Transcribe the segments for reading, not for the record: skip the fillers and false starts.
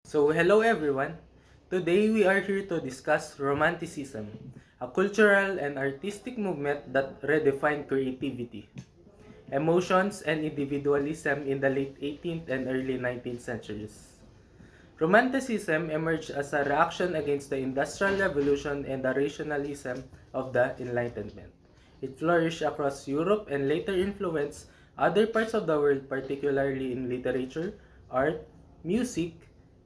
So, hello everyone. Today we are here to discuss Romanticism, a cultural and artistic movement that redefined creativity, emotions, and individualism in the late 18th and early 19th centuries. Romanticism emerged as a reaction against the Industrial Revolution and the rationalism of the Enlightenment. It flourished across Europe and later influenced other parts of the world, particularly in literature, art, music,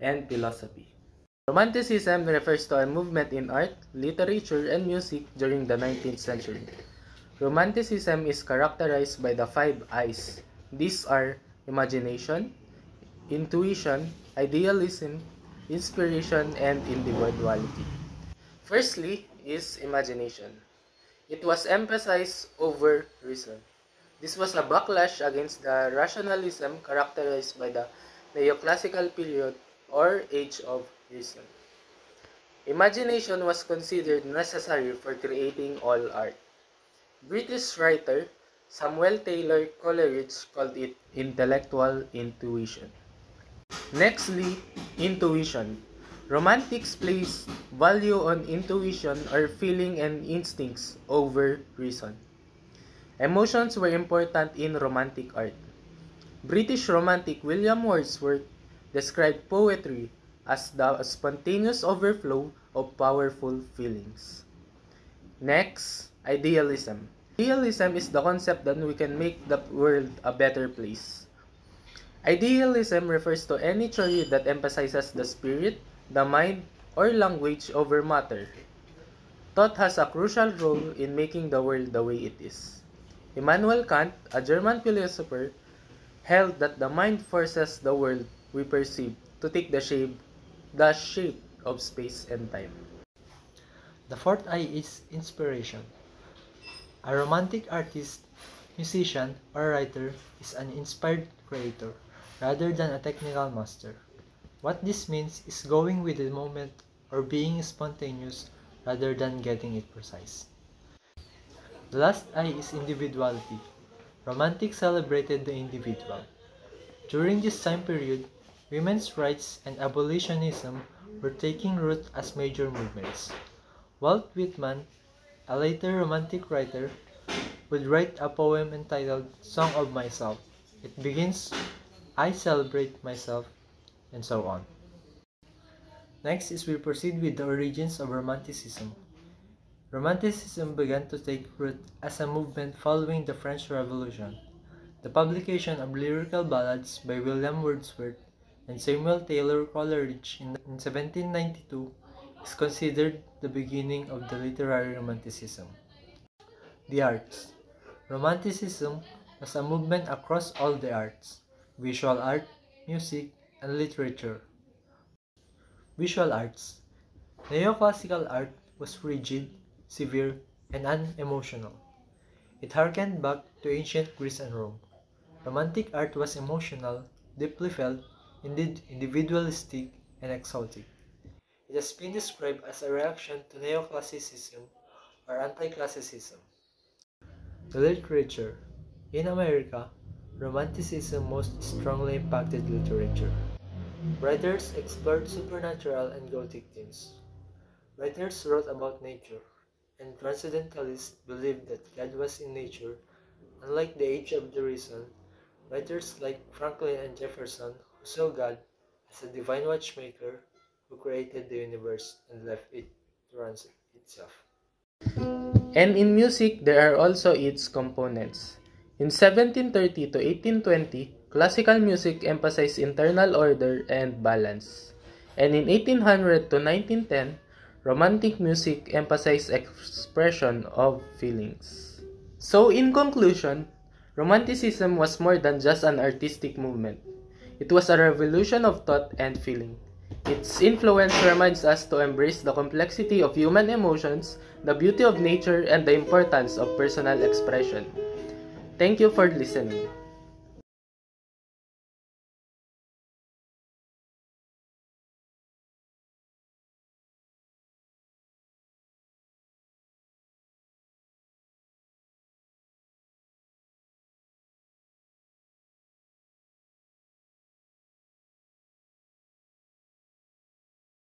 and philosophy. Romanticism refers to a movement in art, literature, and music during the 19th century. Romanticism is characterized by the five I's. These are imagination, intuition, idealism, inspiration, and individuality. Firstly is imagination. It was emphasized over reason. This was a backlash against the rationalism characterized by the neoclassical period or age of reason. Imagination was considered necessary for creating all art. British writer Samuel Taylor Coleridge called it intellectual intuition. Nextly, intuition. Romantics placed value on intuition or feeling and instincts over reason. Emotions were important in romantic art. British romantic William Wordsworth described poetry as the spontaneous overflow of powerful feelings. Next, idealism. Idealism is the concept that we can make the world a better place. Idealism refers to any theory that emphasizes the spirit, the mind, or language over matter. Thought has a crucial role in making the world the way it is. Immanuel Kant, a German philosopher, held that the mind forces the world we perceive to take the shape of space and time. The fourth I is inspiration. A romantic artist, musician, or writer is an inspired creator rather than a technical master. What this means is going with the moment or being spontaneous rather than getting it precise. The last I is individuality. Romantics celebrated the individual. During this time period, women's rights and abolitionism were taking root as major movements. Walt Whitman, a later romantic writer, would write a poem entitled Song of Myself. It begins, I celebrate myself, and so on. Next is we proceed with the origins of Romanticism. Romanticism began to take root as a movement following the French Revolution. The publication of lyrical ballads by William Wordsworth and Samuel Taylor Coleridge in 1792 is considered the beginning of the literary Romanticism. The arts. Romanticism was a movement across all the arts: visual art, music, and literature. Visual arts. Neoclassical art was rigid, severe, and unemotional. It harkened back to ancient Greece and Rome. Romantic art was emotional, deeply felt, individualistic, and exotic. It has been described as a reaction to neoclassicism or anti-classicism. The literature. In America, Romanticism most strongly impacted literature. Writers explored supernatural and gothic themes. Writers wrote about nature, and transcendentalists believed that God was in nature. Unlike the Age of the Reason, writers like Franklin and Jefferson who saw God as a divine watchmaker who created the universe and left it to run itself. And in music, there are also its components. In 1730 to 1820, classical music emphasized internal order and balance. And in 1800 to 1910, romantic music emphasized expression of feelings. So in conclusion, Romanticism was more than just an artistic movement. It was a revolution of thought and feeling. Its influence reminds us to embrace the complexity of human emotions, the beauty of nature, and the importance of personal expression. Thank you for listening.